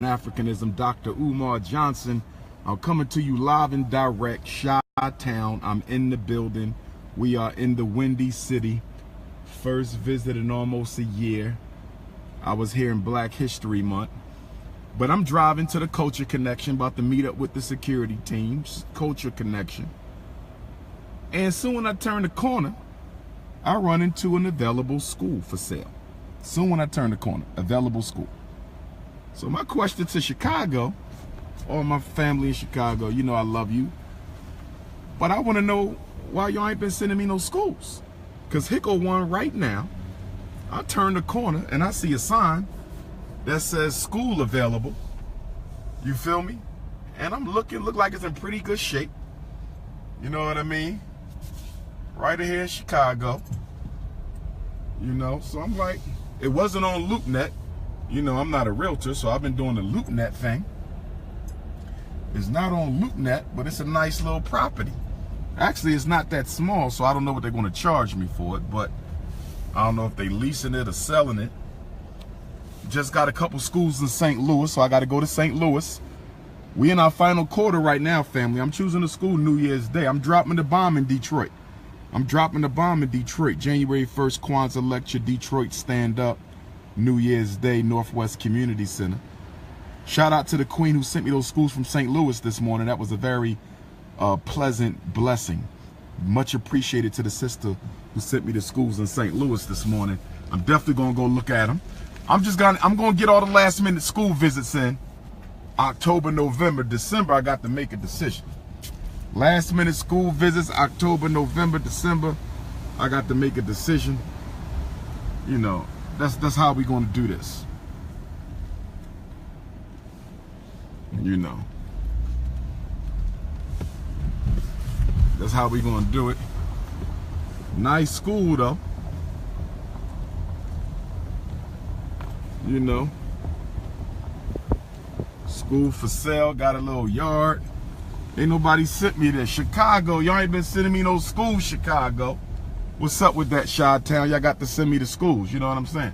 Africanism, Dr. Umar Johnson. I'm coming to you live and direct, Chi-Town. I'm in the building. We are in the Windy City. First visit in almost a year. I was here in Black History Month. But I'm driving to the Culture Connection, about to meet up with the security teams, Culture Connection. And soon when I turn the corner, I run into an available school for sale. Soon when I turn the corner, available school. So my question to Chicago, or my family in Chicago, you know I love you, but I want to know why y'all ain't been sending me no schools. Because Hickle one right now, I turn the corner and I see a sign that says school available. You feel me? And I'm look like it's in pretty good shape. You know what I mean? Right here in Chicago. You know, so I'm like, it wasn't on LoopNet. You know, I'm not a realtor, so I've been doing the LoopNet thing. It's not on LoopNet, but it's a nice little property. Actually, it's not that small, so I don't know what they're going to charge me for it, but I don't know if they're leasing it or selling it. Just got a couple schools in St. Louis, so I got to go to St. Louis. We in our final quarter right now, family. I'm choosing a school New Year's Day. I'm dropping the bomb in Detroit. January 1st, Kwanzaa lecture, Detroit stand up. New Year's Day, Northwest Community Center. Shout out to the queen who sent me those schools from St. Louis this morning. That was a very pleasant blessing. Much appreciated to the sister who sent me the schools in St. Louis this morning. I'm definitely gonna go look at them. I'm gonna get all the last minute school visits in. October, November, December, I got to make a decision. Last minute school visits, October, November, December, I got to make a decision. You know, that's how we gonna do this. You know. That's how we gonna do it. Nice school though. You know. School for sale, got a little yard. Ain't nobody sent me there. Chicago, y'all ain't been sending me no schools, Chicago. What's up with that, Chi-Town? Y'all got to send me the schools, you know what I'm saying?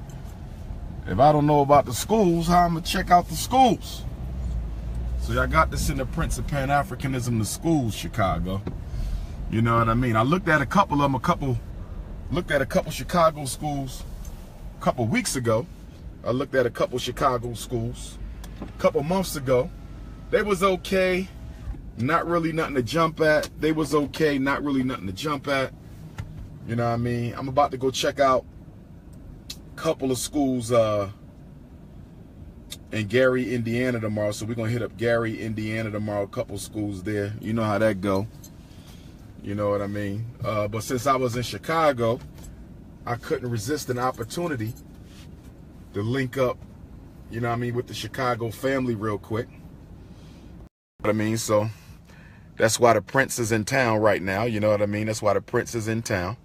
If I don't know about the schools, how I'm gonna check out the schools? So y'all got to send the Prince of Pan-Africanism to schools, Chicago. You know what I mean? I looked at a couple of them, looked at a couple Chicago schools a couple weeks ago. I looked at a couple Chicago schools a couple months ago. They was okay, not really nothing to jump at. They was okay, not really nothing to jump at. You know what I mean? I'm about to go check out a couple of schools in Gary, Indiana tomorrow. So we're going to hit up Gary, Indiana tomorrow. A couple schools there. You know how that go. You know what I mean? But since I was in Chicago, I couldn't resist an opportunity to link up, you know what I mean, with the Chicago family real quick. You know what I mean? So that's why the Prince is in town right now. You know what I mean? That's why the Prince is in town.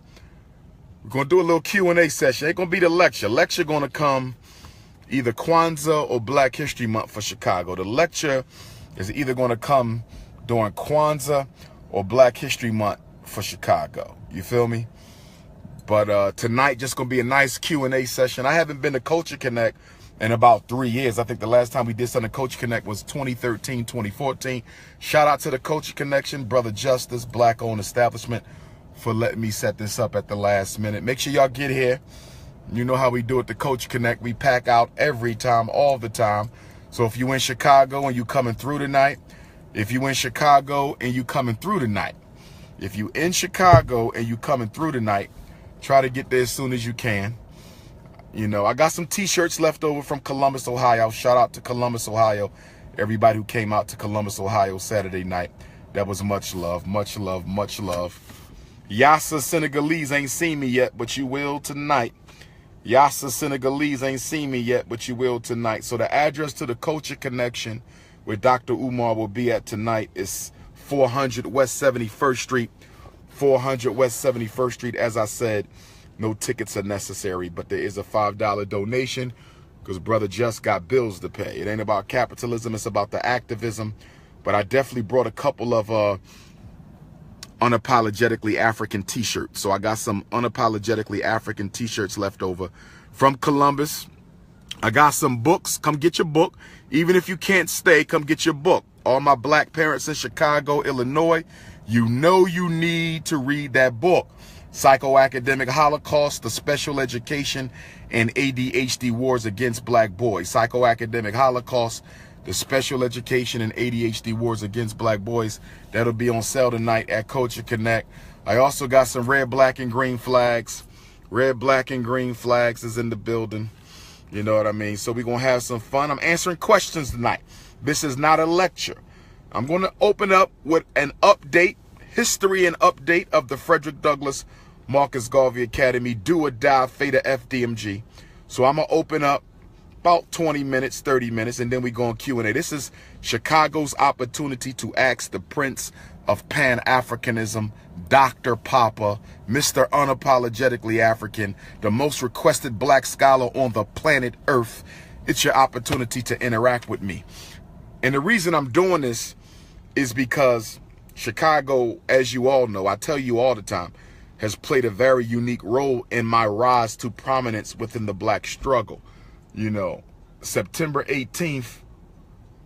We're going to do a little Q&A session. Ain't going to be the lecture. Lecture going to come either Kwanzaa or Black History Month for Chicago. The lecture is either going to come during Kwanzaa or Black History Month for Chicago. You feel me? But tonight just going to be a nice Q&A session. I haven't been to Culture Connect in about 3 years. I think the last time we did something Culture Connect was 2013, 2014. Shout out to the Culture Connection, Brother Justice, Black-owned establishment, for letting me set this up at the last minute. Make sure y'all get here. You know how we do it, the Culture Connect. We pack out every time, all the time. So if you in Chicago and you coming through tonight, if you in Chicago and you coming through tonight, if you in Chicago and you coming through tonight, try to get there as soon as you can. You know, I got some t-shirts left over from Columbus, Ohio. Shout out to Columbus, Ohio. Everybody who came out to Columbus, Ohio Saturday night. That was much love, much love, much love. Yassa Senegalese ain't seen me yet, but you will tonight. Yassa Senegalese ain't seen me yet, but you will tonight. So the address to the Culture Connection where Dr. Umar will be at tonight is 400 West 71st Street. 400 West 71st Street. As I said, no tickets are necessary, but there is a $5 donation because brother just got bills to pay. It ain't about capitalism, it's about the activism. But I definitely brought a couple of unapologetically African t-shirts. So I got some unapologetically African t-shirts left over from Columbus, I got some books. Come get your book. Even if you can't stay, come get your book. All my black parents in Chicago, Illinois, you know you need to read that book. Psychoacademic Holocaust, the Special Education and ADHD Wars Against Black Boys. Psychoacademic Holocaust, the Special Education and ADHD Wars Against Black Boys. That'll be on sale tonight at Culture Connect. I also got some red, black, and green flags. Red, black, and green flags is in the building. You know what I mean? So we're going to have some fun. I'm answering questions tonight. This is not a lecture. I'm going to open up with an update, history and update of the Frederick Douglass Marcus Garvey Academy Do or Die Theta FDMG. So I'm going to open up about 20 minutes, 30 minutes, and then we go on Q&A. This is Chicago's opportunity to ask the Prince of Pan-Africanism, Dr. Papa, Mr. Unapologetically African, the most requested black scholar on the planet Earth. It's your opportunity to interact with me. And the reason I'm doing this is because Chicago, as you all know, I tell you all the time, has played a very unique role in my rise to prominence within the black struggle. You know, September 18th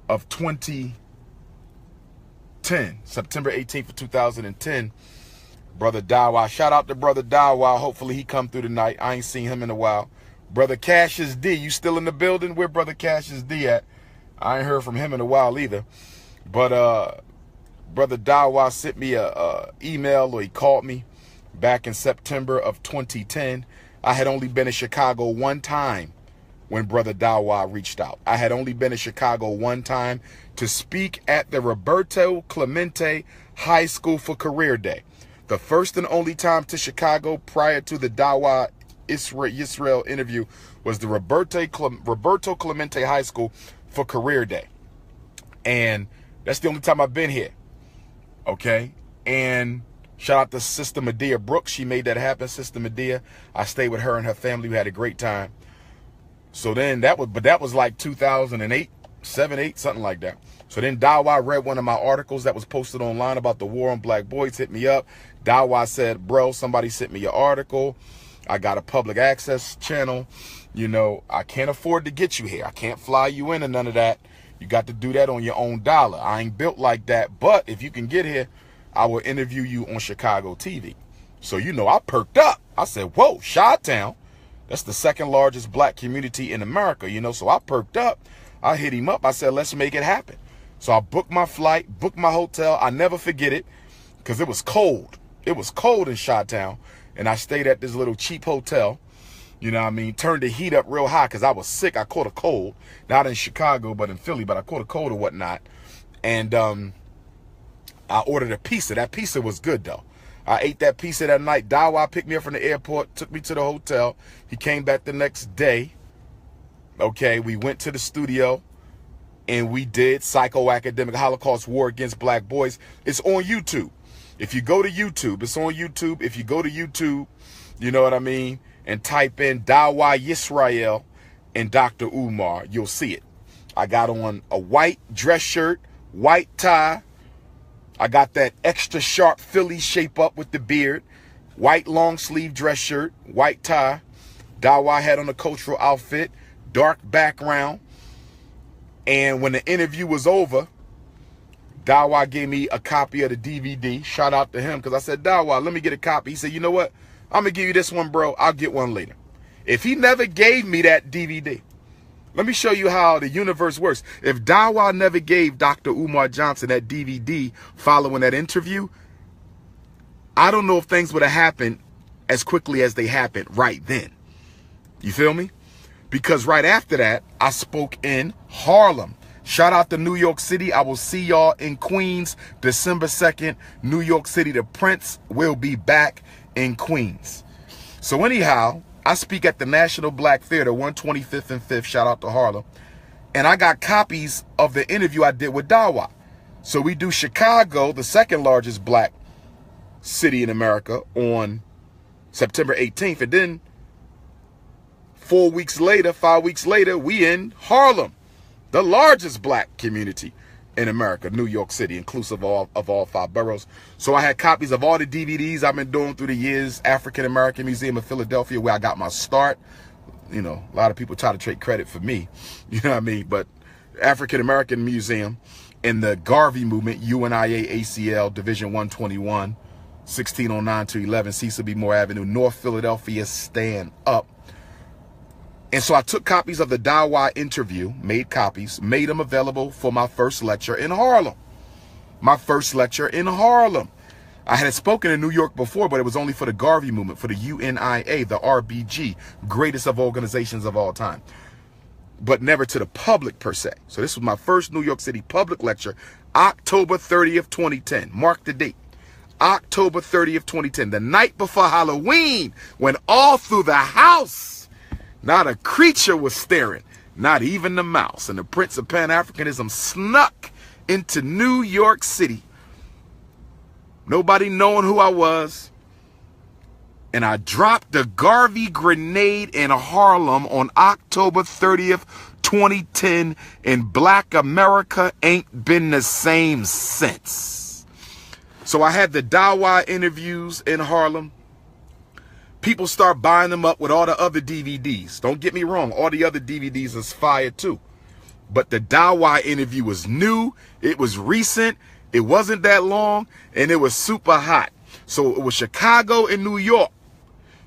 of 2010, September 18th of 2010, Brother Dawa, shout out to Brother Dawa. Hopefully he come through tonight. I ain't seen him in a while. Brother Cassius D, you still in the building? Where Brother Cassius D at? I ain't heard from him in a while either. But Brother Dawa sent me a email, or he called me back in September of 2010. I had only been in Chicago one time when Brother Dawa reached out. I had only been in Chicago one time to speak at the Roberto Clemente High School for Career Day. The first and only time to Chicago prior to the Dawa Israel interview was the Roberto Clemente High School for Career Day. And that's the only time I've been here. Okay? And shout out to Sister Medea Brooks. She made that happen, Sister Medea. I stayed with her and her family. We had a great time. So then that was like 2008, 7, 8, something like that. So then Dawa read one of my articles that was posted online about the war on black boys, hit me up. Dawa said, bro, somebody sent me your article. I got a public access channel. You know, I can't afford to get you here. I can't fly you in and none of that. You got to do that on your own dollar. I ain't built like that. But if you can get here, I will interview you on Chicago TV. So, you know, I perked up. I said, whoa, Chi-Town. That's the second largest black community in America, you know. So I perked up. I hit him up. I said, let's make it happen. So I booked my flight, booked my hotel. I never forget it because it was cold. It was cold in Chi-Town. And I stayed at this little cheap hotel. You know what I mean? Turned the heat up real high because I was sick. I caught a cold. Not in Chicago, but in Philly. But I caught a cold or whatnot. And I ordered a pizza. That pizza was good, though. I ate that pizza that night. Dawa picked me up from the airport, took me to the hotel. He came back the next day. Okay, we went to the studio, and we did Psychoacademic Holocaust War Against Black Boys. It's on YouTube. If you go to YouTube, it's on YouTube. If you go to YouTube, you know what I mean, and type in Dawa Yisrael and Dr. Umar, you'll see it. I got on a white dress shirt, white tie. I got that extra sharp Philly shape up with the beard, white long sleeve dress shirt, white tie. Dawa had on a cultural outfit, dark background. And when the interview was over, Dawa gave me a copy of the DVD. Shout out to him because I said, Dawa, let me get a copy. He said, you know what? I'm going to give you this one, bro. I'll get one later. If he never gave me that DVD, let me show you how the universe works. If Dawa never gave Dr. Umar Johnson that DVD following that interview, I don't know if things would have happened as quickly as they happened right then. You feel me? Because right after that, I spoke in Harlem. Shout out to New York City. I will see y'all in Queens, December 2nd, New York City. The Prince will be back in Queens. So anyhow, I speak at the National Black Theater, 125th and 5th. Shout out to Harlem. And I got copies of the interview I did with Dawa. So we do Chicago, the second largest black city in America, on September 18th. And then 4 weeks later, 5 weeks later, we in Harlem, the largest black community in America, New York City, inclusive of all 5 boroughs. So I had copies of all the DVDs I've been doing through the years. African American Museum of Philadelphia, where I got my start. You know, a lot of people try to take credit for me. You know what I mean? But African American Museum and the Garvey movement, UNIA ACL, Division 121, 1609 to 11, Cecil B. Moore Avenue, North Philadelphia, stand up. And so I took copies of the Dawa interview, made copies, made them available for my first lecture in Harlem. My first lecture in Harlem. I had spoken in New York before, but it was only for the Garvey movement, for the UNIA, the RBG, greatest of organizations of all time, but never to the public per se. So this was my first New York City public lecture, October 30th, 2010. Mark the date. October 30th, 2010, the night before Halloween, when all through the house, not a creature was staring, not even the mouse. And the Prince of Pan-Africanism snuck into New York City, nobody knowing who I was. And I dropped the Garvey grenade in Harlem on October 30th, 2010, and Black America ain't been the same since. So I had the Dawa interviews in Harlem. People start buying them up with all the other DVDs. Don't get me wrong, all the other DVDs is fire too. But the Dawa interview was new, it was recent, it wasn't that long, and it was super hot. So it was Chicago and New York.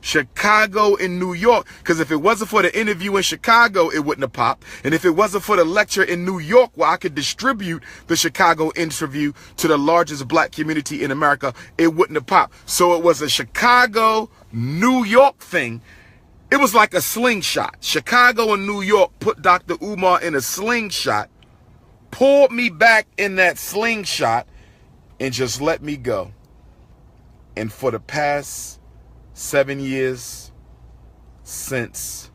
Chicago and New York, because if it wasn't for the interview in Chicago, it wouldn't have popped. And if it wasn't for the lecture in New York, where I could distribute the Chicago interview to the largest black community in America, it wouldn't have popped. So it was a Chicago, New York thing. It was like a slingshot. Chicago and New York put Dr. Umar in a slingshot, pulled me back in that slingshot, and just let me go. And for the past 7 years, since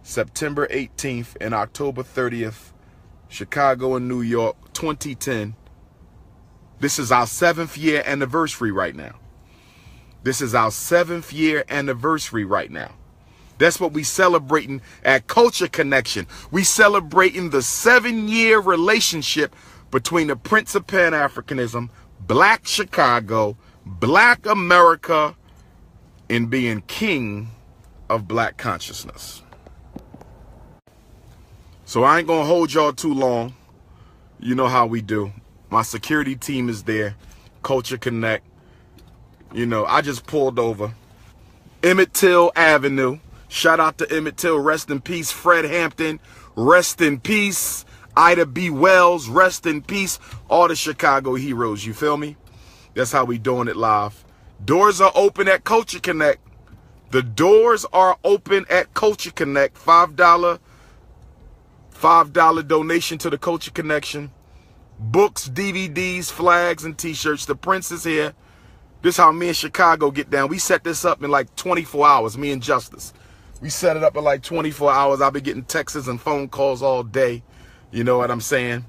September 18th and October 30th, Chicago and New York, 2010. This is our 7th year anniversary right now. This is our 7th year anniversary right now. That's what we celebrating at Culture Connection. We celebrating the 7-year relationship between the Prince of Pan-Africanism, Black Chicago, Black America, in being king of black consciousness. So I ain't gonna hold y'all too long. You know how we do. My security team is there. Culture Connect. You know, I just pulled over. Emmett Till Avenue. Shout out to Emmett Till. Rest in peace. Fred Hampton. Rest in peace. Ida B. Wells. Rest in peace. All the Chicago heroes. You feel me? That's how we doing it live. Doors are open at Culture Connect. The doors are open at Culture Connect. $5 donation to the Culture Connection. Books, DVDs, flags, and t-shirts. The Prince is here. This is how me and Chicago get down. We set this up in like 24 hours, me and Justice. We set it up in like 24 hours. I've been getting texts and phone calls all day. You know what I'm saying?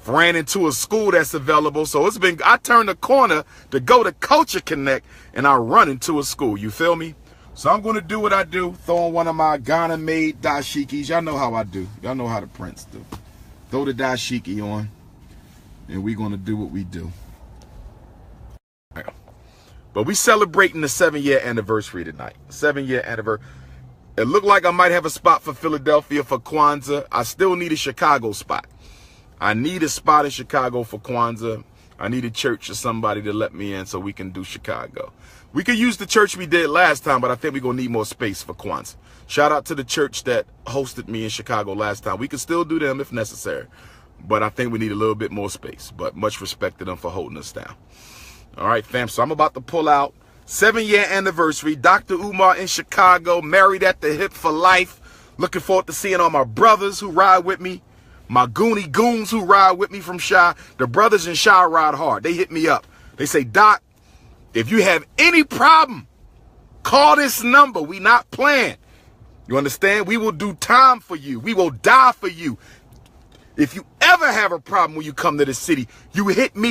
Ran into a school that's available. So it's been, I turned the corner to go to Culture Connect and I run into a school. You feel me? So I'm going to do what I do. Throw on one of my Ghana made dashikis. Y'all know how I do. Y'all know how the Prince do. Throw the dashiki on and we're going to do what we do. But we celebrating the 7-year anniversary tonight. 7-year anniversary. It looked like I might have a spot for Philadelphia for Kwanzaa. I still need a Chicago spot. I need a spot in Chicago for Kwanzaa. I need a church or somebody to let me in so we can do Chicago. We could use the church we did last time, but I think we're going to need more space for Kwanzaa. Shout out to the church that hosted me in Chicago last time. We can still do them if necessary, but I think we need a little bit more space. But much respect to them for holding us down. All right, fam, so I'm about to pull out. 7-year anniversary. Dr. Umar in Chicago, married at the hip for life. Looking forward to seeing all my brothers who ride with me. My Goonie goons who ride with me from Chi. The brothers in Chi ride hard. They hit me up. They say, Doc, if you have any problem, call this number. We not playing. You understand? We will do time for you. We will die for you. If you ever have a problem when you come to the city, you hit me.